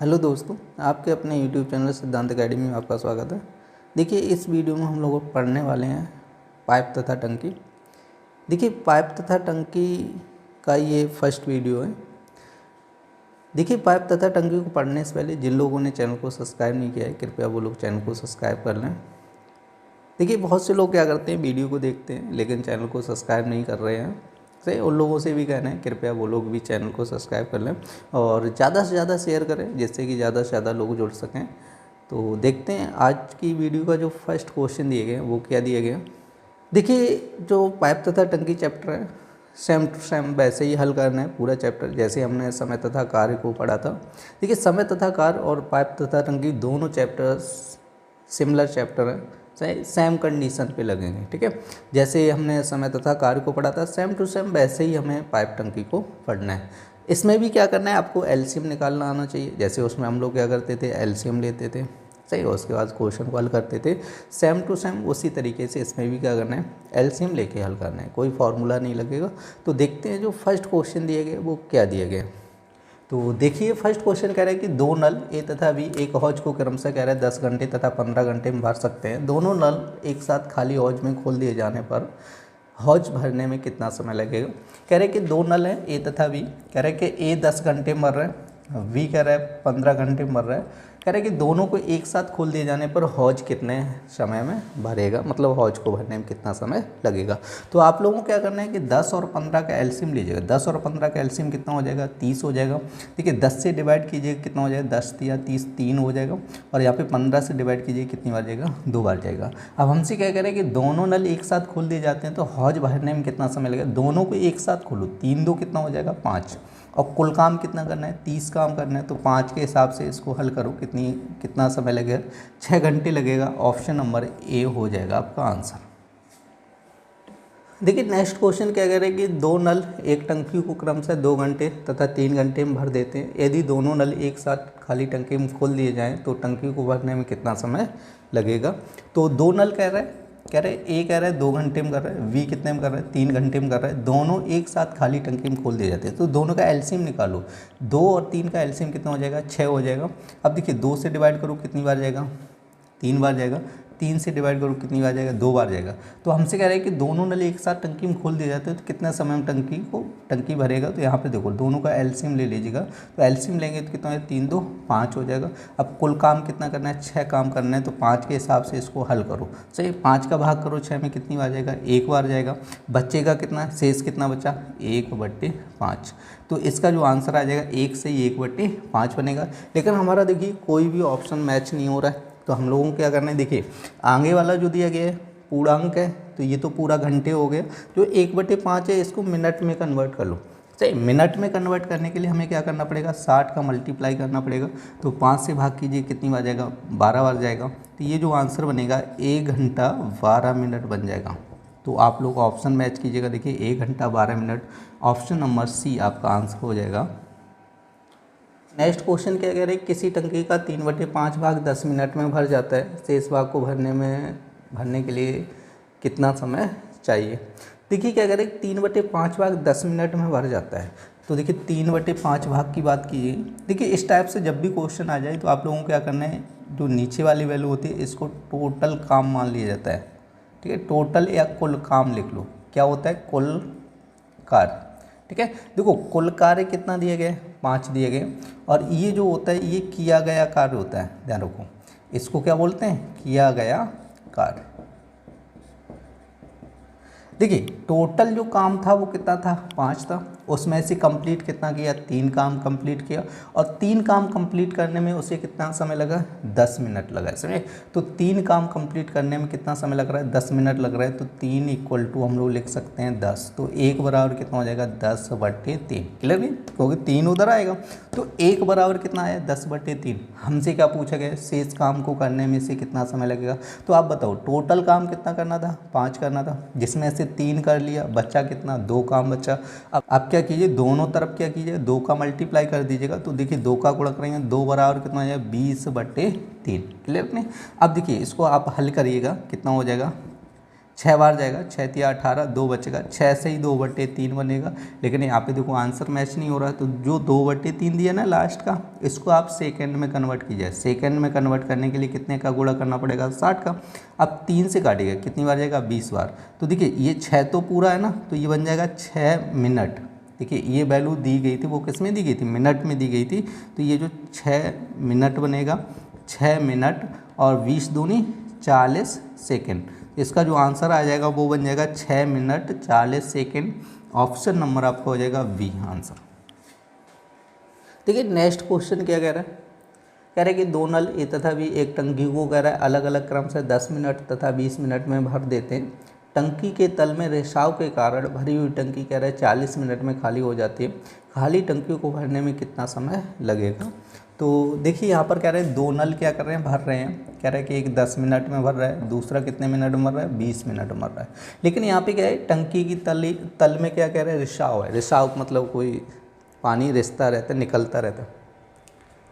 Hello दोस्तों, आपके अपने यूट्यूब चैनल सिद्धांत अकेडमी में आपका स्वागत है। देखिए, इस वीडियो में हम लोग पढ़ने वाले हैं पाइप तथा टंकी। देखिए, पाइप तथा टंकी का ये फर्स्ट वीडियो है। देखिए, पाइप तथा टंकी को पढ़ने से पहले जिन लोगों ने चैनल को सब्सक्राइब नहीं किया है, कृपया वो लोग चैनल को सब्सक्राइब कर लें। देखिए, बहुत से लोग क्या करते हैं, वीडियो को देखते हैं लेकिन चैनल को सब्सक्राइब नहीं कर रहे हैं। सही, उन लोगों से भी कहना है कृपया वो लोग भी चैनल को सब्सक्राइब कर लें और ज़्यादा से ज़्यादा शेयर करें, जिससे कि ज़्यादा से ज़्यादा लोग जुड़ सकें। तो देखते हैं आज की वीडियो का जो फर्स्ट क्वेश्चन दिए गए वो क्या दिए गए। देखिए, जो पाइप तथा टंकी चैप्टर है, सेम टू सेम वैसे ही हल करना है पूरा चैप्टर, जैसे हमने समय तथा कार्य को पढ़ा था। देखिए, समय तथा कार्य और पाइप तथा टंकी दोनों चैप्टर्स सिमिलर चैप्टर हैं, सेम कंडीशन पे लगेंगे। ठीक है, जैसे हमने समय तथा कार्य को पढ़ा था सेम टू सेम, वैसे ही हमें पाइप टंकी को पढ़ना है। इसमें भी क्या करना है, आपको एलसीएम निकालना आना चाहिए। जैसे उसमें हम लोग क्या करते थे, एलसीएम लेते थे, सही, उसके बाद क्वेश्चन को हल करते थे सेम टू सेम। उसी तरीके से इसमें भी क्या करना है, एलसीएम लेके हल करना है, कोई फार्मूला नहीं लगेगा। तो देखते हैं जो फर्स्ट क्वेश्चन दिए गए वो क्या दिए गए। तो देखिए, फर्स्ट क्वेश्चन कह रहा है कि दो नल ए तथा बी एक हौज को क्रमशः कह रहा है 10 घंटे तथा 15 घंटे में भर सकते हैं। दोनों नल एक साथ खाली हौज में खोल दिए जाने पर हौज भरने में कितना समय लगेगा। कह रहे हैं कि दो नल हैं ए तथा बी। कह रहे हैं कि ए 10 घंटे में भर रहा है, बी कह रहा है 15 घंटे में भर रहा है। कह रहे हैं कि दोनों को एक साथ खोल दिए जाने पर हौज कितने समय में भरेगा, मतलब हौज को भरने में कितना समय लगेगा। तो आप लोगों को क्या करना है कि 10 और 15 का एलसीएम लीजिएगा। 10 और 15 का एलसीएम कितना हो जाएगा, 30 हो जाएगा। देखिए, 10 से डिवाइड कीजिएगा कितना हो जाएगा, 10 या 30 3 हो जाएगा। और यहाँ पे 15 से डिवाइड कीजिए कितनी बार जाएगा, 2 बार जाएगा। अब हमसे क्या करें कि दोनों नल एक साथ खोल दिए जाते हैं तो हौज भरने में कितना समय लगेगा। दोनों को एक साथ खोलो, 3 2 कितना हो जाएगा, 5। और कुल काम कितना करना है, 30 काम करना है। तो 5 के हिसाब से इसको हल करो, कितना समय लगेगा, 6 घंटे लगेगा। ऑप्शन नंबर ए हो जाएगा आपका आंसर। देखिए, नेक्स्ट क्वेश्चन क्या कह रहे हैं कि दो नल एक टंकी को क्रमशः 2 घंटे तथा 3 घंटे में भर देते हैं। यदि दोनों नल एक साथ खाली टंकी में खोल दिए जाएं तो टंकी को भरने में कितना समय लगेगा। तो दो नल कह रहे ए कह रहा है 2 घंटे में कर रहा है, बी कितने में कर रहा है, 3 घंटे में कर रहा है। दोनों एक साथ खाली टंकी में खोल दिए जाते हैं तो दोनों का एलसीएम निकालो। 2 और 3 का एलसीएम कितना हो जाएगा, 6 हो जाएगा। अब देखिए, 2 से डिवाइड करो कितनी बार जाएगा, 3 बार जाएगा। 3 से डिवाइड करो कितनी बार जाएगा, 2 बार जाएगा। तो हमसे कह रहे हैं कि दोनों नल एक साथ टंकी में खोल दिए जाते हैं तो कितना समय में टंकी भरेगा। तो यहाँ पे देखो, दोनों का एलसीएम ले लीजिएगा। तो एलसीएम लेंगे तो कितना है, 3 2 5 हो जाएगा। अब कुल काम कितना करना है, 6 काम करना है। तो 5 के हिसाब से इसको हल करो। सही, 5 का भाग करो 6 में कितनी बार जाएगा, 1 बार जाएगा। बच्चेगा कितना, शेष कितना बचा, 1/5। तो इसका जो आंसर आ जाएगा 1 से 1/5 बनेगा। लेकिन हमारा देखिए कोई भी ऑप्शन मैच नहीं हो रहा है, तो हम लोगों को क्या करना है, देखिए आगे वाला जो दिया गया है पूर्णांक है तो ये तो पूरा घंटे हो गया। जो 1/5 है इसको मिनट में कन्वर्ट कर लो। सही, मिनट में कन्वर्ट करने के लिए हमें क्या करना पड़ेगा, 60 का मल्टीप्लाई करना पड़ेगा। तो 5 से भाग कीजिए कितनी बार जाएगा, 12 बार जाएगा। तो ये जो आंसर बनेगा 1 घंटा 12 मिनट बन जाएगा। तो आप लोग ऑप्शन मैच कीजिएगा। देखिए 1 घंटा 12 मिनट, ऑप्शन नंबर सी आपका आंसर हो जाएगा। नेक्स्ट क्वेश्चन क्या कह रहे हैं, किसी टंकी का 3/5 भाग 10 मिनट में भर जाता है। शेष भाग को भरने के लिए कितना समय चाहिए। देखिए क्या कह रहे हैं, 3/5 भाग 10 मिनट में भर जाता है। तो देखिए 3/5 भाग की बात कीजिए। देखिए इस टाइप से जब भी क्वेश्चन आ जाए तो आप लोगों को क्या करना है, जो नीचे वाली वैल्यू होती है इसको टोटल काम मान लिया जाता है। ठीक है, टोटल या कुल काम लिख लो। क्या होता है, कुल कार्य। ठीक है, देखो कुल कार्य कितना दिए गए, 5 दिए गए। और ये जो होता है ये किया गया कार्य होता है, ध्यान रखो। इसको क्या बोलते हैं, किया गया कार्य। देखिए टोटल जो काम था वो कितना था, 5 था। उसमें से कंप्लीट कितना किया, 3 काम कंप्लीट किया। और 3 काम कंप्लीट करने में उसे कितना समय लगा, 10 मिनट लगा। समझे, तो 3 काम कंप्लीट करने में कितना समय लग रहा है, 10 मिनट लग रहा है। तो 3 = हम लोग लिख सकते हैं 10। तो 1 बराबर कितना हो जाएगा, 10/3। क्लियर नहीं, क्योंकि 3 उधर आएगा। तो 1 बराबर कितना आया, 10/3। हमसे क्या पूछा गया, शेष काम को करने में से कितना समय लगेगा। तो आप बताओ टोटल काम कितना करना था, 5 करना था, जिसमें से 3 कर लिया, बच्चा कितना, 2 काम बचा। अब आप क्या कीजिए, दोनों तरफ क्या कीजिए, 2 का मल्टीप्लाई कर दीजिएगा। तो देखिए 2 का गुणा करेंगे, 2 बराबर कितना हो जाएगा, 20/3। क्लियर नहीं। अब देखिए इसको आप हल करिएगा, कितना हो जाएगा, 6 बार जाएगा, 6 तिया 18, 2 बचेगा, 6 से ही 2/3 बनेगा। लेकिन यहाँ पे देखो आंसर मैच नहीं हो रहा है, तो जो 2/3 दिया ना लास्ट का, इसको आप सेकंड में कन्वर्ट कीजिए। सेकंड में कन्वर्ट करने के लिए कितने का गुणा करना पड़ेगा? 60 का। अब 3 से काटिएगा, कितनी बार जाएगा? 20 बार। तो देखिए ये 6 तो पूरा है ना, तो ये बन जाएगा 6 मिनट। देखिए ये वैल्यू दी गई थी, वो किस में दी गई थी? मिनट में दी गई थी। तो ये जो 6 मिनट बनेगा, 6 मिनट और 20 दूनी 40 सेकेंड। इसका जो आंसर आ जाएगा वो बन जाएगा 6 मिनट 40 सेकेंड। ऑप्शन नंबर आपका हो जाएगा बी आंसर। देखिए नेक्स्ट क्वेश्चन क्या कह रहा है? कह रहा है कि 2 नल ए तथा बी एक टंकी को कह रहा है अलग अलग क्रम से 10 मिनट तथा 20 मिनट में भर देते हैं। टंकी के तल में रिसाव के कारण भरी हुई टंकी कह रहा है 40 मिनट में खाली हो जाती है। खाली टंकी को भरने में कितना समय लगेगा? तो देखिए यहाँ पर कह रहे हैं 2 नल क्या कर रहे हैं? भर रहे हैं। कह रहा है कि एक 10 मिनट में भर रहा है, दूसरा कितने मिनट में भर रहा है? 20 मिनट में भर रहा है। लेकिन यहाँ पे क्या है, टंकी की तल में क्या कह रहे हैं? रिसाव है। रिसाव मतलब कोई पानी रिसता रहता है, निकलता रहता है।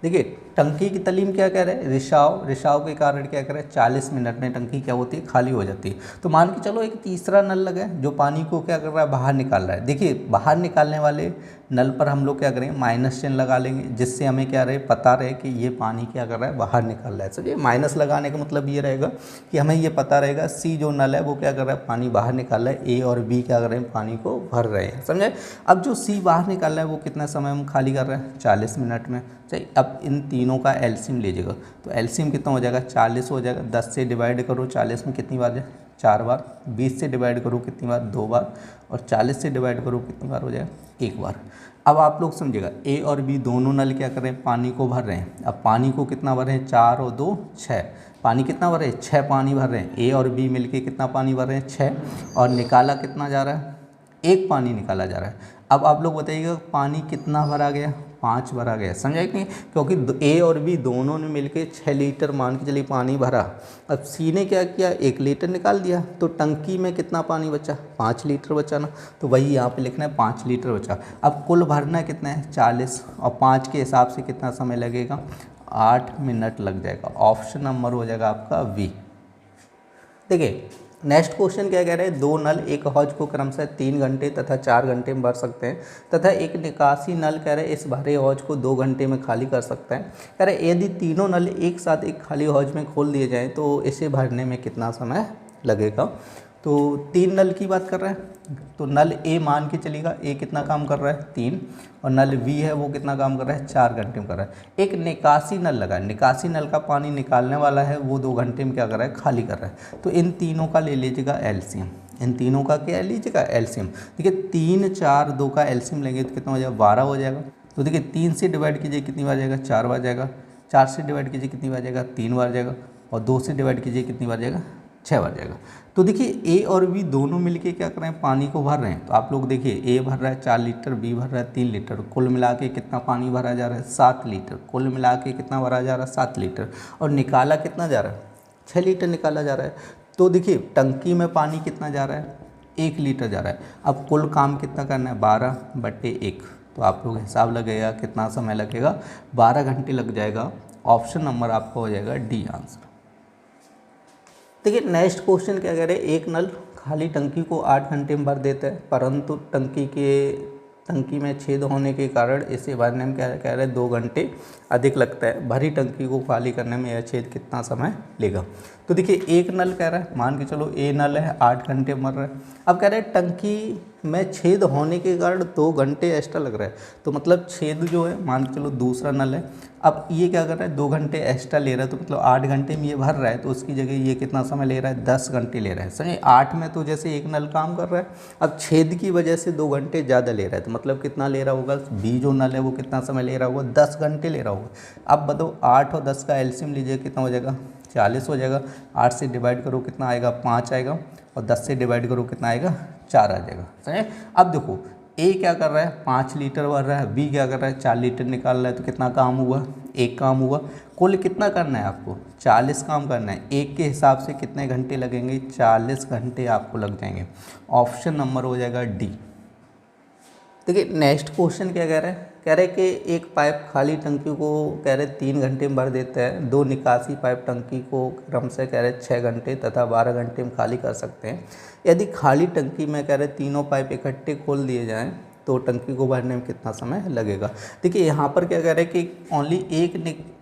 देखिए टंकी की तली में क्या कह रहे हैं? रिसाव। रिसाव के कारण क्या कर रहे हैं? 40 मिनट में टंकी क्या होती है? खाली हो जाती है। तो मान के चलो एक तीसरा नल लगा है जो पानी को क्या कर रहा है? बाहर निकाल रहा है। देखिए बाहर निकालने वाले नल पर हम लोग क्या करेंगे? माइनस चिन्ह लगा लेंगे, जिससे हमें क्या रहे? पता रहे कि ये पानी क्या कर रहा है? बाहर निकाल रहा है। समझिए माइनस लगाने का मतलब ये रहेगा कि हमें ये पता रहेगा सी जो नल है वो क्या कर रहा है? पानी बाहर निकाल रहा है। ए और बी क्या कर रहे हैं? पानी को भर रहे हैं। समझे? अब जो सी बाहर निकाल रहा है वो कितना समय में खाली कर रहा है? 40 मिनट में। चाहिए अब इन तीनों का एलसीएम लीजिएगा, तो एलसीएम कितना हो जाएगा? 40 हो जाएगा। 10 से डिवाइड करो 40 में कितनी बार जाए? 4 बार। 20 से डिवाइड करो कितनी बार? 2 बार। और 40 से डिवाइड करो कितनी बार हो जाएगा? 1 बार। अब आप लोग समझिएगा ए और बी दोनों नल क्या कर रहे हैं? पानी को भर रहे हैं। अब पानी को कितना भर रहे हैं? 4 और 2 6। पानी कितना भर रहे हैं? 6 पानी भर रहे हैं। ए और बी मिलके कितना पानी भर रहे हैं? 6। और निकाला कितना जा रहा है? 1 पानी निकाला जा रहा है। अब आप लोग बताइएगा पानी कितना भरा गया? 5 भरा गया। समझा कि नहीं? क्योंकि ए और बी दोनों ने मिलके 6 लीटर मान के चलिए पानी भरा। अब सी ने क्या किया? 1 लीटर निकाल दिया। तो टंकी में कितना पानी बचा? 5 लीटर बचा ना। तो वही यहाँ पे लिखना है 5 लीटर बचा। अब कुल भरना कितना है? 40। और 5 के हिसाब से कितना समय लगेगा? 8 मिनट लग जाएगा। ऑप्शन नंबर हो जाएगा आपका वी। देखिए नेक्स्ट क्वेश्चन क्या कह रहे हैं? 2 नल एक हौज को क्रमशः 3 घंटे तथा 4 घंटे में भर सकते हैं तथा एक निकासी नल कह रहे हैं इस भरे हौज को 2 घंटे में खाली कर सकता है। कह रहे यदि तीनों नल एक साथ एक खाली हौज में खोल दिए जाएं तो इसे भरने में कितना समय लगेगा? तो 3 नल की बात कर रहे हैं, तो नल ए मान के चलेगा, ए कितना काम कर रहा है? 3। और नल बी है वो कितना काम कर रहा है? 4 घंटे में कर रहा है। एक निकासी नल लगा है, निकासी नल का पानी निकालने वाला है, वो 2 घंटे में क्या कर रहा है? खाली कर रहा है। तो इन तीनों का ले लीजिएगा एलसीएम। इन तीनों का क्या लीजिएगा? एलसीएम। देखिए 3 4 2 का एलसीएम लेंगे तो कितना हो जाएगा? 12 हो जाएगा। तो देखिए 3 से डिवाइड कीजिए कितनी बार जाएगा? 4 बार जाएगा। 4 से डिवाइड कीजिए कितनी बार जाएगा? 3 बार जाएगा। और 2 से डिवाइड कीजिए कितनी बार जाएगा? 6 बार जाएगा। तो देखिए ए और बी दोनों मिलके क्या कर रहे हैं? पानी को भर रहे हैं। तो आप लोग देखिए ए भर रहा है 4 लीटर, बी भर रहा है 3 लीटर, कुल मिला के कितना पानी भरा जा रहा है? 7 लीटर। कुल मिला के कितना भरा जा रहा है? 7 लीटर। और निकाला कितना जा रहा है? 6 लीटर निकाला जा रहा है। तो देखिए टंकी में पानी कितना जा रहा है? 1 लीटर जा रहा है। अब कुल काम कितना करना है? 12/1। तो आप लोग हिसाब लगेगा कितना समय लगेगा? 12 घंटे लग जाएगा। ऑप्शन नंबर आपका हो जाएगा डी आंसर। देखिए नेक्स्ट क्वेश्चन क्या कह रहे हैं? एक नल खाली टंकी को 8 घंटे में भर देता है, परंतु टंकी में छेद होने के कारण इसे भरने में क्या कह रहे हैं? 2 घंटे अधिक लगता है। भरी टंकी को खाली करने में यह छेद कितना समय लेगा? तो देखिए एक नल कह रहा है, मान के चलो ए नल है 8 घंटे में भर रहा है। अब कह रहे हैं टंकी में छेद होने के कारण 2 घंटे एक्स्ट्रा लग रहा है। तो मतलब छेद जो है, मान के चलो दूसरा नल है, अब ये क्या कर रहा है? 2 घंटे एक्स्ट्रा ले रहा है। तो मतलब 8 घंटे में ये भर रहा है, तो उसकी जगह ये कितना समय ले रहा है? 10 घंटे ले रहा है। समझे? 8 में तो जैसे एक नल काम कर रहा है, अब छेद की वजह से 2 घंटे ज़्यादा ले रहा है। तो मतलब कितना ले रहा होगा? बी जो नल है वो कितना समय ले रहा होगा? 10 घंटे ले रहा होगा। अब बताओ 8 और 10 का एलसीएम लीजिए, कितना हो जाएगा? 40 हो जाएगा। 8 से डिवाइड करो कितना आएगा? 5 आएगा। और 10 से डिवाइड करो कितना आएगा? 4 आ जाएगा। समझे? अब देखो ए क्या कर रहा है? 5 लीटर भर रहा है, बी क्या कर रहा है? 4 लीटर निकाल रहा है। तो कितना काम हुआ? 1 काम हुआ। कुल कितना करना है आपको? 40 काम करना है। एक के हिसाब से कितने घंटे लगेंगे? 40 घंटे आपको लग जाएंगे। ऑप्शन नंबर हो जाएगा डी। देखिए नेक्स्ट क्वेश्चन क्या कह रहा है? कह रहे कि एक पाइप खाली टंकी को कह रहे 3 घंटे में भर देता है, 2 निकासी पाइप टंकी को क्रम से कह रहे 6 घंटे तथा 12 घंटे में खाली कर सकते हैं। यदि खाली टंकी में कह रहे तीनों पाइप इकट्ठे खोल दिए जाएँ तो टंकी को भरने में कितना समय लगेगा। देखिए यहाँ पर क्या कह रहे हैं कि ओनली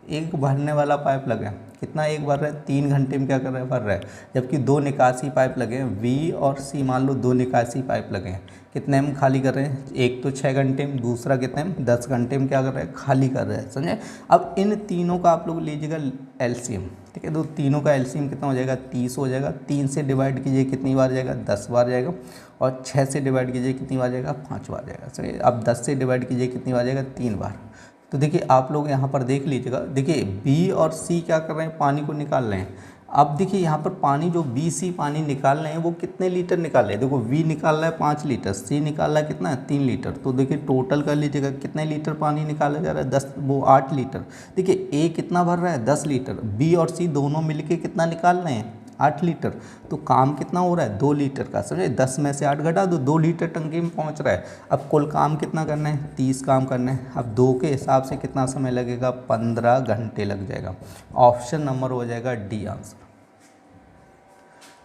एक भरने वाला पाइप लगे, कितना एक भर रहा है 3 घंटे में क्या कर रहा है भर रहा है, जबकि 2 निकासी पाइप लगे हैं बी और सी, मान लो 2 निकासी पाइप लगे हैं, कितने में खाली कर रहे हैं, एक तो 6 घंटे में, दूसरा कितने में 10 घंटे में क्या कर रहे हैं खाली कर रहे हैं, समझे। अब इन तीनों का आप लोग लीजिएगा एलसीएम, ठीक है, तो तीनों का एलसीएम कितना हो जाएगा 30 हो जाएगा। 3 से डिवाइड कीजिए कितनी बार जाएगा 10 बार जाएगा, और 6 से डिवाइड कीजिए कितनी बार जाएगा 5 बार जाएगा, सही। अब 10 से डिवाइड कीजिए कितनी बार जाएगा 3 बार। तो देखिए आप लोग यहाँ पर देख लीजिएगा, देखिए बी और सी क्या कर रहे हैं पानी को निकाल रहे हैं। अब देखिए यहाँ पर पानी जो बी सी पानी निकाल रहे हैं वो कितने लीटर निकाल रहे हैं, देखो वी निकाल रहा है 5 लीटर, सी निकाल रहा है कितना है 3 लीटर, तो देखिए टोटल कर लीजिएगा कितने लीटर पानी निकाला जा रहा है 8 लीटर। देखिए ए कितना भर रहा है 10 लीटर, बी और सी दोनों मिलके कितना निकाल रहे हैं 8 लीटर, तो काम कितना हो रहा है 2 लीटर का, समझे। 10 में से 8 घटा दो, 2 लीटर टंकी में पहुंच रहा है। अब कुल काम कितना करना है 30 काम करना है। अब 2 के हिसाब से कितना समय लगेगा 15 घंटे लग जाएगा। ऑप्शन नंबर हो जाएगा डी आंसर।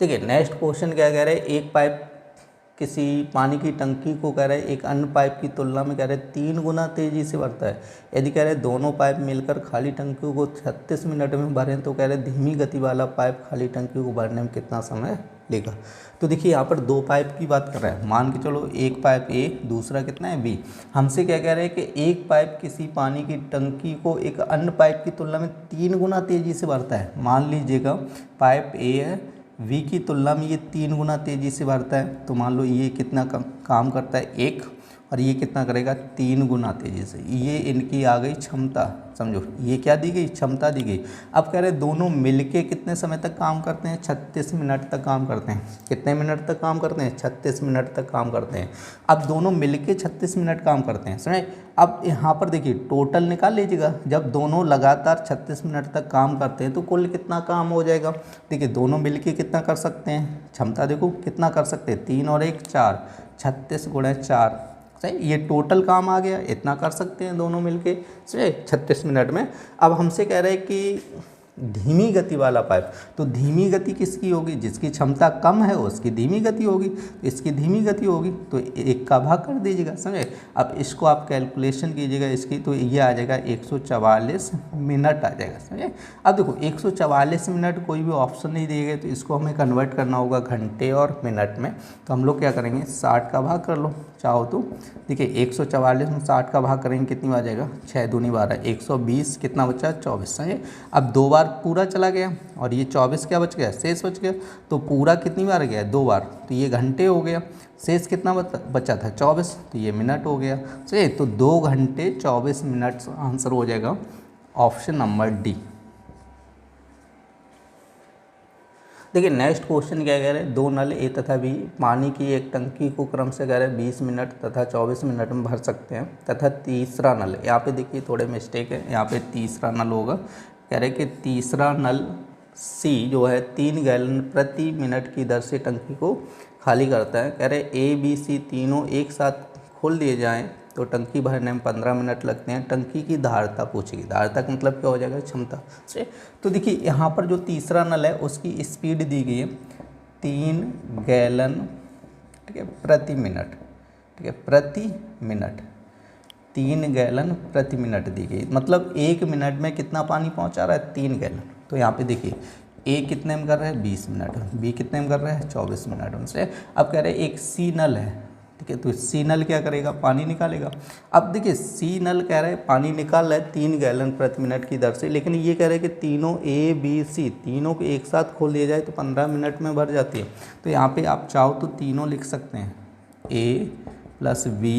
देखिए नेक्स्ट क्वेश्चन क्या कह रहे हैं, एक पाइप किसी पानी की टंकी को कह रहे हैं एक अन्य पाइप की तुलना में कह रहे हैं 3 गुना तेज़ी से भरता है। यदि कह रहे हैं दोनों पाइप मिलकर खाली टंकी को 36 मिनट में भरें तो कह रहे हैं धीमी गति वाला पाइप खाली टंकी को भरने में कितना समय लेगा। तो देखिए यहाँ पर 2 पाइप की बात कर रहे हैं, मान के चलो एक पाइप ए, दूसरा कितना है बी। हमसे क्या कह रहे हैं कि एक पाइप किसी पानी की टंकी को एक अन्य पाइप की तुलना में 3 गुना तेज़ी से भरता है। मान लीजिएगा पाइप ए है, वी की तुलना में ये 3 गुना तेज़ी से भरता है, तो मान लो ये कितना काम करता है 1, और ये कितना करेगा 3 गुना तेज़ी से। ये इनकी आ गई क्षमता, समझो ये क्या दी गई क्षमता दी गई। अब कह रहे हैं दोनों मिलके कितने समय तक काम करते हैं 36 मिनट तक काम करते हैं। कितने मिनट तक काम करते हैं 36 मिनट तक काम करते हैं। अब दोनों मिलके 36 मिनट काम करते हैं, समझे। अब यहाँ पर देखिए टोटल निकाल लीजिएगा, जब दोनों लगातार 36 मिनट तक काम करते हैं तो कुल कितना काम हो जाएगा। देखिए दोनों मिलके कितना कर सकते हैं, क्षमता देखो कितना कर सकते हैं, 3 और 1 4, 36 गुणा 4, सही। ये टोटल काम आ गया, इतना कर सकते हैं दोनों मिलके, सही 36 मिनट में। अब हमसे कह रहे हैं कि धीमी गति वाला पाइप, तो धीमी गति किसकी होगी, जिसकी क्षमता कम है उसकी धीमी गति होगी, तो इसकी धीमी गति होगी तो 1 का भाग कर दीजिएगा, समझे। अब इसको आप कैलकुलेशन कीजिएगा इसकी, तो ये आ जाएगा 144 मिनट आ जाएगा, समझे। अब देखो 144 मिनट कोई भी ऑप्शन नहीं दिए गए, तो इसको हमें कन्वर्ट करना होगा घंटे और मिनट में। तो हम लोग क्या करेंगे 60 का भाग कर लो चाहो तो। देखिए 144 में 60 का भाग करेंगे कितनी बार जाएगा 6 दूनी 12, 120 कितना बचा 24, समझे। अब 2 बार पूरा चला गया और ये 24 क्या बच गया शेष बच गया, तो पूरा कितनी बार गया 2 बार, तो ये घंटे हो गया। शेष कितना बचा था 24, तो ये मिनट हो गया, सही। तो 2 घंटे 24 मिनट आंसर हो जाएगा ऑप्शन नंबर डी। देखिए नेक्स्ट क्वेश्चन क्या कह रहे हैं, 2 नल ए तथा बी पानी की एक टंकी को क्रम से कह रहे हैं 20 मिनट तथा 24 मिनट में भर सकते हैं, तथा तीसरा नल, यहाँ पे देखिए थोड़े मिस्टेक है, यहाँ पे तीसरा नल होगा। कह रहे हैं कि तीसरा नल सी जो है 3 गैलन प्रति मिनट की दर से टंकी को खाली करता है। कह रहे ए बी सी तीनों एक साथ खोल दिए जाएँ तो टंकी भरने में 15 मिनट लगते हैं। टंकी की धारता पूछेगी, धारता का मतलब क्या हो जाएगा क्षमता से। तो देखिए यहाँ पर जो तीसरा नल है उसकी स्पीड दी गई है 3 गैलन, ठीक है, प्रति मिनट, ठीक है, प्रति मिनट 3 गैलन प्रति मिनट दी गई, मतलब 1 मिनट में कितना पानी पहुँचा रहा है 3 गैलन। तो यहाँ पे देखिए ए कितने में कर रहा है 20 मिनट, बी कितने में कर रहा है 24 मिनट उनसे। अब कह रहे हैं एक सी नल है, ठीक है, तो सी नल क्या करेगा पानी निकालेगा। अब देखिए सी नल कह रहा है पानी निकाल रहा है 3 गैलन प्रति मिनट की दर से, लेकिन ये कह रहे हैं कि तीनों ए बी सी तीनों को एक साथ खोल दिया जाए तो 15 मिनट में भर जाती है। तो यहाँ पे आप चाहो तो तीनों लिख सकते हैं ए प्लस बी,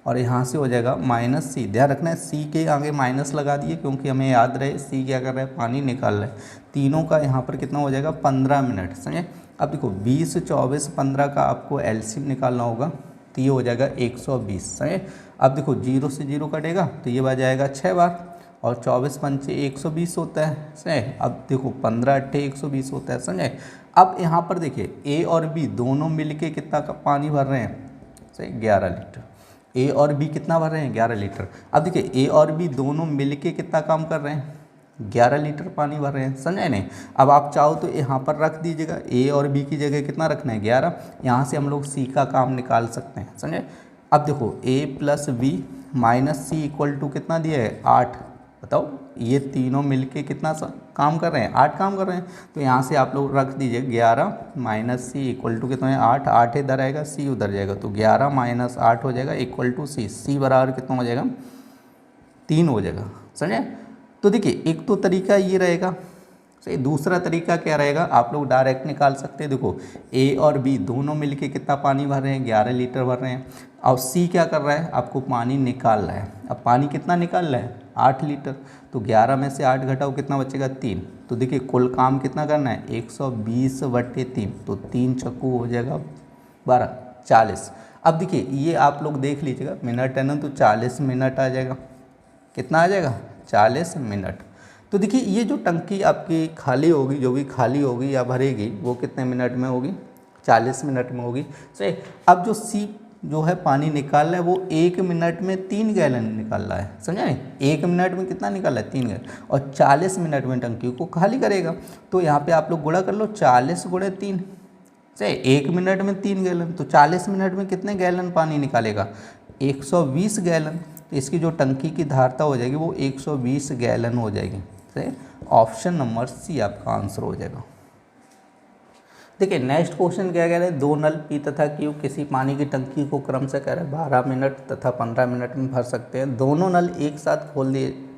और यहाँ से हो जाएगा माइनस सी। ध्यान रखना है सी के आगे माइनस लगा दिए क्योंकि हमें याद रहे सी क्या कर रहा है पानी निकाल रहा है। तीनों का यहाँ पर कितना हो जाएगा 15 मिनट, समझे। अब देखो 20 24 15 का आपको एलसीएम निकालना होगा, तो ये हो जाएगा 120, समझे। अब देखो 0 से 0 कटेगा तो ये बच जाएगा 6 बार, और 24 पंचे 120 होता है, समझे। अब देखो 15 अट्ठे 120 होता है, समझे। अब यहाँ पर देखिए ए और बी दोनों मिलके कितना का पानी भर रहे हैं, सही 11 लीटर। ए और बी कितना भर रहे हैं 11 लीटर। अब देखिए ए और बी दोनों मिलके कितना काम कर रहे हैं 11 लीटर पानी भर रहे हैं, समझे नहीं। अब आप चाहो तो यहाँ पर रख दीजिएगा, ए और बी की जगह कितना रखना है 11, यहाँ से हम लोग सी का काम निकाल सकते हैं, समझे। अब देखो A plus B minus C equal to कितना दिया है 8। बताओ ये तीनों मिलके कितना काम कर रहे हैं 8 काम कर रहे हैं। तो यहाँ से आप लोग रख दीजिए 11 माइनस सी इक्वल टू कितना है 8, 8 इधर आएगा सी उधर जाएगा, तो 11 माइनस 8 हो जाएगा इक्वल टू सी, सी बराबर कितना हो जाएगा 3 हो जाएगा, समझे। तो देखिए एक तो तरीका ये रहेगा, सही। दूसरा तरीका क्या रहेगा, आप लोग डायरेक्ट निकाल सकते हैं। देखो ए और बी दोनों मिलके कितना पानी भर रहे हैं 11 लीटर भर रहे हैं। अब सी क्या कर रहा है, आपको पानी निकाल रहा है। अब पानी कितना निकाल रहा है 8 लीटर, तो 11 में से 8 घटाओ कितना बचेगा 3। तो देखिए कुल काम कितना करना है 120/3, तो 3 चक्कू हो जाएगा 12 40। अब देखिए ये आप लोग देख लीजिएगा मिनट है ना, तो 40 मिनट आ जाएगा, कितना आ जाएगा 40 मिनट। तो देखिए ये जो टंकी आपकी खाली होगी, जो भी खाली होगी या भरेगी, वो कितने मिनट में होगी 40 मिनट में होगी, सही। अब जो सी जो है पानी निकाल रहा है वो 1 मिनट में 3 गैलन निकाल रहा है, समझा नहीं। 1 मिनट में कितना निकाल रहा है 3 गैलन, और 40 मिनट में टंकी को खाली करेगा। तो यहाँ पे आप लोग गुणा कर लो 40 गुणे 3, सही। 1 मिनट में 3 गैलन, तो 40 मिनट में कितने गैलन पानी निकालेगा 120 गैलन। तो इसकी जो टंकी की धारता हो जाएगी वो 120 गैलन हो जाएगी, सही। ऑप्शन नंबर सी आपका आंसर हो जाएगा। देखिए नेक्स्ट क्वेश्चन क्या कह रहे हैं, 2 नल पी तथा क्यू किसी पानी की टंकी को क्रम से कह रहे हैं 12 मिनट तथा 15 मिनट में भर सकते हैं। दोनों नल एक साथ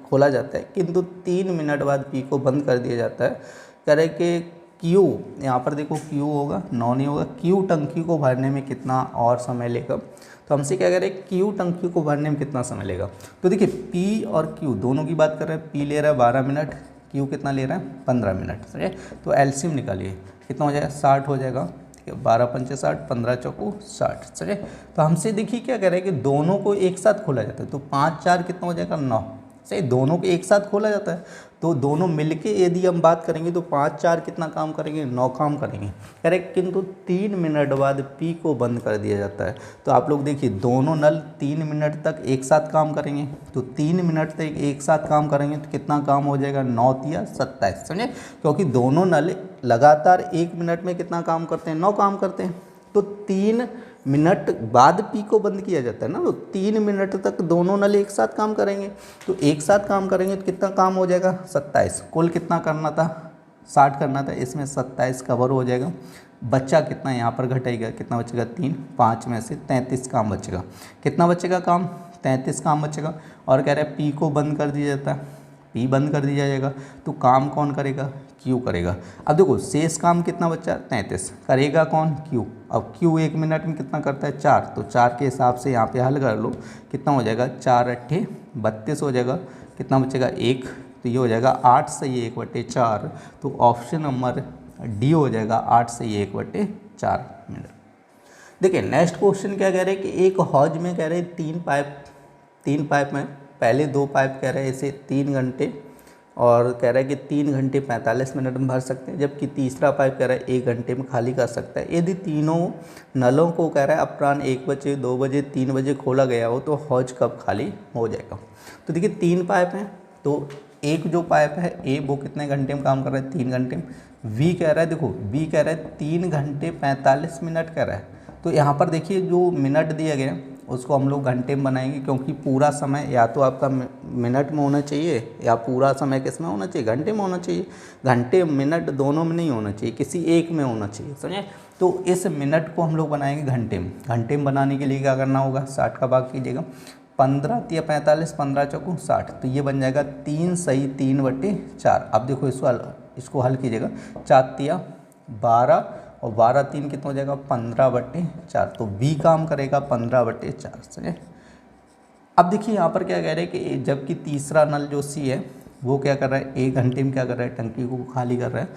खोला जाता है, किंतु 3 मिनट बाद पी को बंद कर दिया जाता है। कह रहे कि क्यू, यहाँ पर देखो क्यू होगा, नौ नहीं होगा, क्यू टंकी को भरने में कितना और समय लेगा। तो हमसे क्या कह रहे हैं क्यू टंकी को भरने में कितना समय लेगा। तो देखिए पी और क्यू दोनों की बात कर रहे हैं, पी ले रहा है 12 मिनट, क्यू कितना ले रहा है 15 मिनट, समझे। तो एलसीएम निकालिए, कितना हो जाएगा 60 हो जाएगा, ठीक है। 12 पंचे 60, 15 चौको 60, समझे। तो हमसे देखिए क्या कह रहे हैं कि दोनों को एक साथ खोला जाता है, तो 5 4 कितना हो जाएगा 9, सही। दोनों को एक साथ खोला जाता है, तो दोनों मिलके यदि हम बात करेंगे तो 5 4 कितना काम करेंगे 9 काम करेंगे, करेक्ट। किंतु 3 मिनट बाद पी को बंद कर दिया जाता है। तो आप लोग देखिए दोनों नल 3 मिनट तक एक साथ काम करेंगे, तो 3 मिनट तक एक साथ काम करेंगे तो कितना काम हो जाएगा 9 या 27, समझे। क्योंकि दोनों नल लगातार 1 मिनट में कितना काम करते हैं 9 काम करते हैं, तो 3 मिनट बाद पी को बंद किया जाता है ना, तो 3 मिनट तक दोनों नल एक साथ काम करेंगे। तो एक साथ काम करेंगे तो कितना काम हो जाएगा 27। कुल कितना करना था 60 करना था, इसमें 27 कवर हो जाएगा। बच्चा कितना यहाँ पर घटेगा, कितना बचेगा 3, 5 में से 33 काम बचेगा। कितना बचेगा काम 33 काम बचेगा। और कह रहे हैं पी को बंद कर दिया जाता है, पी बंद कर दिया जाएगा, तो काम कौन करेगा क्यू करेगा। अब देखो शेष काम कितना बचा 33, करेगा कौन क्यू। अब क्यू 1 मिनट में कितना करता है 4, तो 4 के हिसाब से यहाँ पे हल कर लो, कितना हो जाएगा 4 8 32 हो जाएगा। कितना बचेगा 1, तो ये हो जाएगा 8 से ये 1/4, तो ऑप्शन नंबर डी हो जाएगा 8 से ये 1/4 मिनट। देखिए नेक्स्ट क्वेश्चन क्या कह रहे हैं कि एक हौज में कह रहे हैं 3 पाइप में पहले 2 पाइप कह रहे हैं इसे 3 घंटे, और कह रहा है कि 3 घंटे 45 मिनट में भर सकते हैं, जबकि तीसरा पाइप कह रहा है 1 घंटे में खाली कर सकता है। यदि तीनों नलों को कह रहा है अपराह्न 1 बजे 2 बजे 3 बजे खोला गया हो तो हौज कब खाली हो जाएगा। तो देखिए 3 पाइप हैं, तो एक जो पाइप है ए वो कितने घंटे में काम कर रहा है 3 घंटे में। वी कह रहा है, देखो वी कह रहा है 3 घंटे 45 मिनट कह रहा है। तो यहाँ पर देखिए जो मिनट दिया गया उसको हम लोग घंटे में बनाएंगे, क्योंकि पूरा समय या तो आपका मिनट में होना चाहिए या पूरा समय किस में होना चाहिए घंटे में होना चाहिए। घंटे मिनट दोनों में नहीं होना चाहिए, किसी एक में होना चाहिए, समझे। तो इस मिनट को हम लोग बनाएंगे घंटे में। घंटे में बनाने के लिए क्या करना होगा 60 का भाग कीजिएगा, 15 या 45, 15 चौको 60, तो ये बन जाएगा 3 सही 3/4। अब देखो इसको हल कीजिएगा, 4 या 12 और 12 3 कितना हो जाएगा 15/4, तो बी काम करेगा 15/4, समझे। अब देखिए यहाँ पर क्या कह रहे हैं कि जबकि तीसरा नल जो सी है वो क्या कर रहा है 1 घंटे में क्या कर रहा है टंकी को खाली कर रहा है।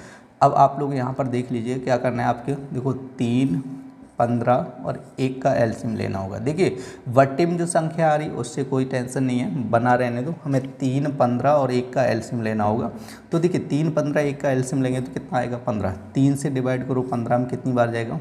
अब आप लोग यहाँ पर देख लीजिए क्या करना है आपके, देखो 3 15 और 1 का एलसीएम लेना होगा। देखिए वट्टे में जो संख्या आ रही उससे कोई टेंशन नहीं है, बना रहने दो। हमें 3 15 और 1 का एलसीएम लेना होगा। तो देखिए 3 15 1 का एलसीएम लेंगे तो कितना आएगा 15, 3 से डिवाइड करो 15 में कितनी बार जाएगा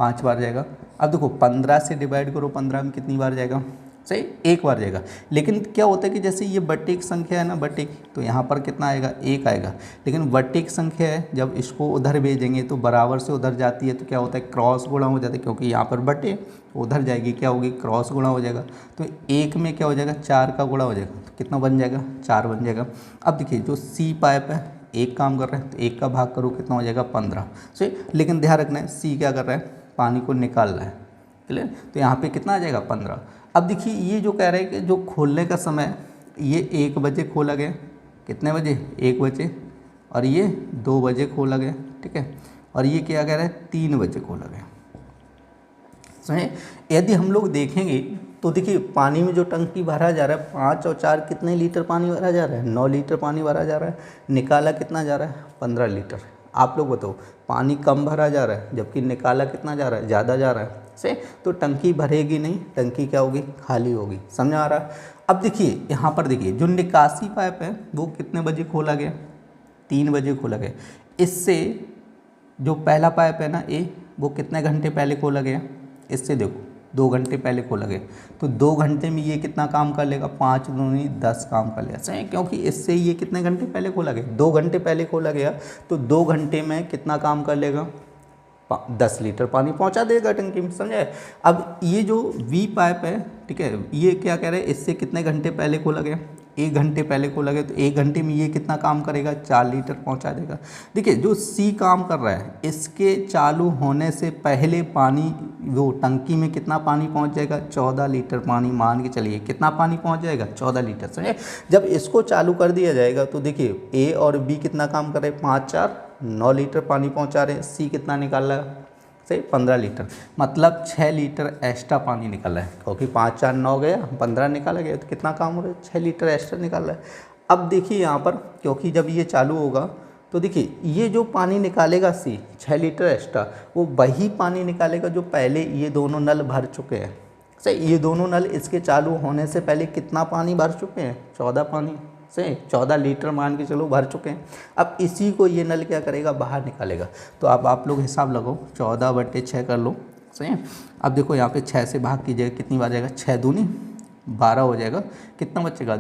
5 बार जाएगा। अब देखो 15 से डिवाइड करो, 15 में कितनी बार जाएगा, सही, 1 बार जाएगा। लेकिन क्या होता है कि जैसे ये बट्टे संख्या है ना, बट्टे, तो यहाँ पर कितना आएगा, 1 आएगा। लेकिन बट्टे संख्या है, जब इसको उधर भेजेंगे तो बराबर से उधर जाती है, तो क्या होता है, क्रॉस गुणा हो जाता है, क्योंकि यहाँ पर बट्टे उधर जाएगी, क्या होगी, क्रॉस गुणा हो जाएगा। तो 1 में क्या हो जाएगा, 4 का गुणा हो जाएगा, तो कितना बन जाएगा, 4 बन जाएगा। अब देखिए जो सी पाइप है, 1 काम कर रहा है, तो 1 का भाग करो, कितना हो जाएगा, 15। सही, लेकिन ध्यान रखना है, सी क्या कर रहा है, पानी को निकाल रहा है, क्लियर। तो यहाँ पे कितना आ जाएगा, 15। अब देखिए ये जो कह रहे हैं कि जो खोलने का समय, ये 1 बजे खोला गया, कितने बजे, 1 बजे, और ये 2 बजे खोला गया, ठीक है। और ये क्या कह रहा है, 3 बजे खोला गया। समझे, यदि हम लोग देखेंगे तो देखिए पानी में जो टंकी भरा जा रहा है, 5 और 4 कितने लीटर पानी भरा जा रहा है, 9 लीटर पानी भरा जा रहा है। निकाला कितना जा रहा है, 15 लीटर। आप लोग बताओ, पानी कम भरा जा रहा है जबकि निकाला कितना जा रहा है, ज़्यादा जा रहा है, से तो टंकी भरेगी नहीं, टंकी क्या होगी, खाली होगी। समझ आ रहा है। अब देखिए यहाँ पर देखिए जो निकासी पाइप है वो कितने बजे खोला गया, 3 बजे खोला गया। इससे जो पहला पाइप है ना ए, वो कितने घंटे पहले खोला गया, इससे देखो 2 घंटे पहले खोला गया। तो 2 घंटे में ये कितना काम कर लेगा, 5 दूनी 10 काम कर लेगा, सही, क्योंकि इससे ये कितने घंटे पहले खोला गया, 2 घंटे पहले खोला गया। तो 2 घंटे में कितना काम कर लेगा, 10 लीटर पानी पहुंचा देगा टंकी में। समझे। अब ये जो वी पाइप है, ठीक है, ये क्या कह रहे हैं, इससे कितने घंटे पहले खोला गया, 1 घंटे पहले खोला गया। तो 1 घंटे में ये कितना काम करेगा, 4 लीटर पहुंचा देगा। देखिए जो सी काम कर रहा है, इसके चालू होने से पहले पानी वो टंकी में कितना पानी पहुंच जाएगा, 14 लीटर पानी, मान के चलिए कितना पानी पहुंच जाएगा, 14 लीटर। समझे। जब इसको चालू कर दिया जाएगा तो देखिए ए और बी कितना काम कर रहे हैं, 5 4 9 लीटर पानी पहुंचा रहे हैं। सी कितना निकाल रहा है, सही, 15 लीटर, मतलब 6 लीटर एक्स्ट्रा पानी निकल रहा है, क्योंकि 5 4 9 गया, 15 निकाला गया, तो कितना काम हो रहा है, 6 लीटर एक्स्ट्रा निकाल रहा है। अब देखिए यहाँ पर, क्योंकि जब ये चालू होगा तो देखिए ये जो पानी निकालेगा सी, 6 लीटर एक्स्ट्रा, वो वही पानी निकालेगा जो पहले ये दोनों नल भर चुके हैं। सही, ये दोनों नल इसके चालू होने से पहले कितना पानी भर चुके हैं, 14 पानी, सही, 14 लीटर मान के चलो भर चुके हैं। अब इसी को ये नल क्या करेगा, बाहर निकालेगा। तो अब आप लोग हिसाब लगाओ, 14/6 कर लो, सही है। अब देखो यहाँ पे 6 से भाग कीजिएगा, कितनी बार जाएगा, 6 दूनी 12 हो जाएगा, कितना बचेगा,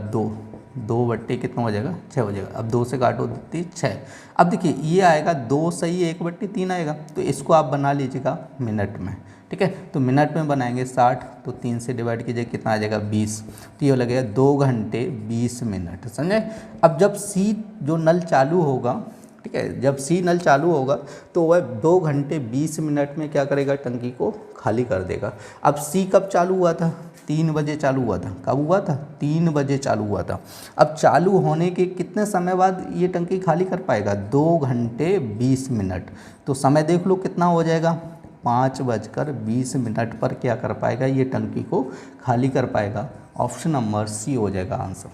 2 बट्टे कितना हो जाएगा, 6 हो जाएगा। अब 2 से काटो 2 6। अब देखिए ये आएगा 2 सही 1/3 आएगा। तो इसको आप बना लीजिएगा मिनट में, ठीक है। तो मिनट में बनाएंगे 60, तो 3 से डिवाइड कीजिए, कितना आ जाएगा, 20। तो ये लगेगा 2 घंटे 20 मिनट। समझे। अब जब सी जो नल चालू होगा, ठीक है, जब सी नल चालू होगा तो वह 2 घंटे 20 मिनट में क्या करेगा, टंकी को खाली कर देगा। अब सी कब चालू हुआ था, 3 बजे चालू हुआ था। कब हुआ था, 3 बजे चालू हुआ था। अब चालू होने के कितने समय बाद ये टंकी खाली कर पाएगा, 2 घंटे 20 मिनट। तो समय देख लो कितना हो जाएगा, 5:20 पर क्या कर पाएगा, ये टंकी को खाली कर पाएगा। ऑप्शन नंबर सी हो जाएगा आंसर।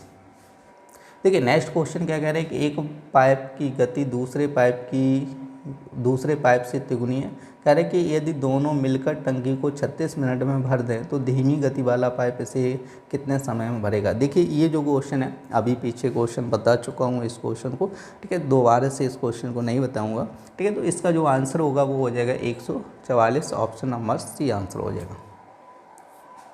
देखिए नेक्स्ट क्वेश्चन क्या कह रहे हैं कि एक पाइप की गति दूसरे पाइप से तिगुनी है। कह रहे हैं कि यदि दोनों मिलकर टंकी को 36 मिनट में भर दें तो धीमी गति वाला पाइप इसे कितने समय में भरेगा। देखिए ये जो क्वेश्चन है, अभी पीछे क्वेश्चन बता चुका हूँ इस क्वेश्चन को, ठीक है, दोबारा से इस क्वेश्चन को नहीं बताऊँगा, ठीक है। तो इसका जो आंसर होगा वो हो जाएगा 144, ऑप्शन नंबर सी आंसर हो जाएगा।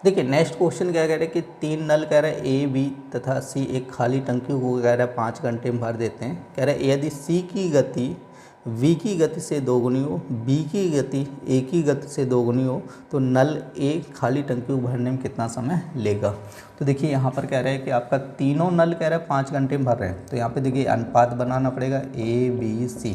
देखिए नेक्स्ट क्वेश्चन क्या कह रहे हैं कि 3 नल कह रहे हैं ए बी तथा सी एक खाली टंकी को कह रहा है 5 घंटे में भर देते हैं। कह रहे हैं यदि सी की गति वी की गति से दोगुनी हो, बी की गति ए की गति से दोगुनी हो, तो नल ए खाली टंकी को भरने में कितना समय लेगा। तो देखिए यहाँ पर कह रहे हैं कि आपका तीनों नल कह रहे हैं 5 घंटे में भर रहे हैं। तो यहाँ पे देखिए अनुपात बनाना पड़ेगा ए बी सी।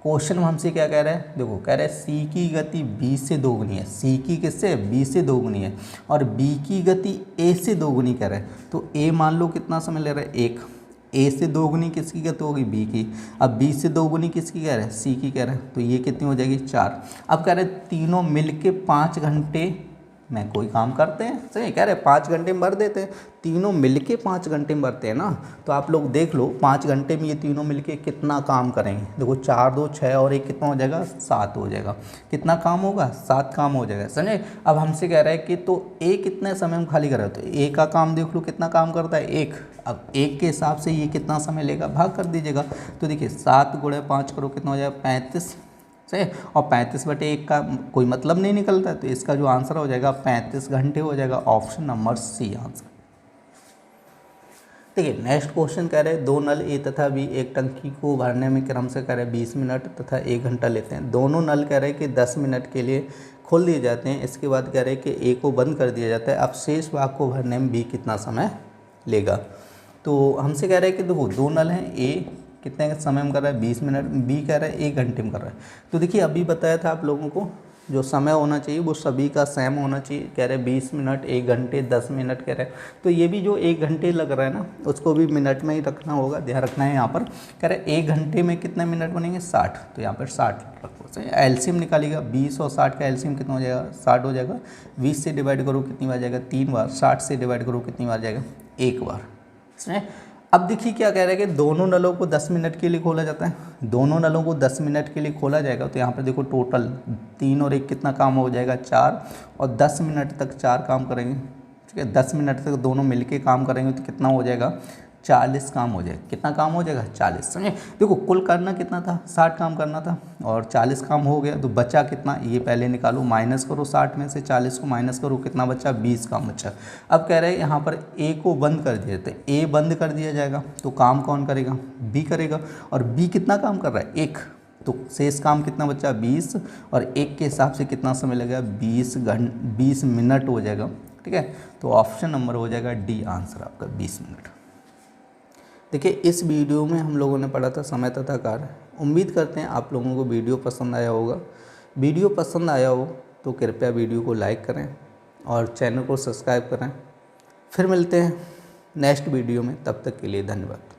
क्वेश्चन में हमसे क्या कह रहा है, देखो कह रहे हैं सी की गति बी से दोगुनी है, सी की किससे, बी से दोगुनी है, और बी की गति ए से दोगुनी कह रहे हैं। तो ए मान लो कितना समय ले रहा है, 1। ए से दोगुनी किसकी गति होगी, बी की। अब बी से दोगुनी किसकी कह रहे हैं, सी की कह रहे हैं। तो ये कितनी हो जाएगी, 4। अब कह रहे हैं तीनों मिलके 5 घंटे में कोई काम करते हैं, सही, कह रहे हैं 5 घंटे में भर देते हैं। तीनों मिलके 5 घंटे में भरते हैं ना। तो आप लोग देख लो 5 घंटे में ये तीनों मिलके कितना काम करेंगे। देखो 4 2 6 और 1 कितना हो जाएगा, 7 हो जाएगा। कितना काम होगा, 7 काम हो जाएगा, समझे। अब हमसे कह रहा है कि तो ए कितने समय में खाली कर रहा है। तो ए का काम देख लो कितना काम करता है, 1। अब 1 के हिसाब से ये कितना समय लेगा, भाग कर दीजिएगा। तो देखिए 7 × 5 करो, कितना हो जाएगा, 35। सही है। और 35/1 का कोई मतलब नहीं निकलता, तो इसका जो आंसर हो जाएगा 35 घंटे हो जाएगा, ऑप्शन नंबर सी आंसर। देखिए नेक्स्ट क्वेश्चन कह रहे हैं 2 नल ए तथा बी एक टंकी को भरने में क्रम से कह रहे हैं 20 मिनट तथा 1 घंटा लेते हैं। दोनों नल कह रहे हैं कि 10 मिनट के लिए खोल दिए जाते हैं, इसके बाद कह रहे हैं कि ए को बंद कर दिया जाता है। अब शेष भाग को भरने में बी कितना समय लेगा। तो हमसे कह रहे हैं कि देखो 2 नल हैं, ए कितने समय में कर रहा है 20 मिनट, बी कह रहा है 1 घंटे में कर रहा है। तो देखिए अभी बताया था आप लोगों को जो समय होना चाहिए वो सभी का सेम होना चाहिए। कह रहे हैं 20 मिनट, 1 घंटे, 10 मिनट कह रहे हैं, तो ये भी जो 1 घंटे लग रहा है ना उसको भी मिनट में ही रखना होगा, ध्यान रखना है। यहाँ पर कह रहे हैं 1 घंटे में कितने मिनट बनेंगे 60, तो यहाँ पर 60 रखो। सही, एलसीएम निकालिएगा, 20 और 60 का एलसीएम कितना हो जाएगा 60 हो जाएगा। 20 से डिवाइड करो कितनी बार जाएगा 3 बार, 60 से डिवाइड करो कितनी बार जाएगा 1 बार। सही। अब देखिए क्या कह रहा है कि दोनों नलों को 10 मिनट के लिए खोला जाता है, दोनों नलों को 10 मिनट के लिए खोला जाएगा। तो यहाँ पर देखो टोटल 3 और 1 कितना काम हो जाएगा 4, और 10 मिनट तक 4 काम करेंगे, ठीक है। 10 मिनट तक दोनों मिलके काम करेंगे तो कितना हो जाएगा 40 काम हो जाएगा। कितना काम हो जाएगा 40। समझे, देखो कुल करना कितना था 60 काम करना था, और 40 काम हो गया, तो बचा कितना ये पहले निकालो, माइनस करो 60 में से 40 को माइनस करो, कितना बचा 20 काम बचा। अब कह रहे हैं यहाँ पर ए को बंद कर दिया, तो ए बंद कर दिया जाएगा, तो काम कौन करेगा बी करेगा, और बी कितना काम कर रहा है 1, तो शेष काम कितना बचा 20, और 1 के हिसाब से कितना समय लगेगा 20 मिनट हो जाएगा, ठीक है। तो ऑप्शन नंबर हो जाएगा डी आंसर आपका 20 मिनट। देखिए इस वीडियो में हम लोगों ने पढ़ा था समय तथा कार्य। उम्मीद करते हैं आप लोगों को वीडियो पसंद आया होगा। वीडियो पसंद आया हो तो कृपया वीडियो को लाइक करें और चैनल को सब्सक्राइब करें। फिर मिलते हैं नेक्स्ट वीडियो में, तब तक के लिए धन्यवाद।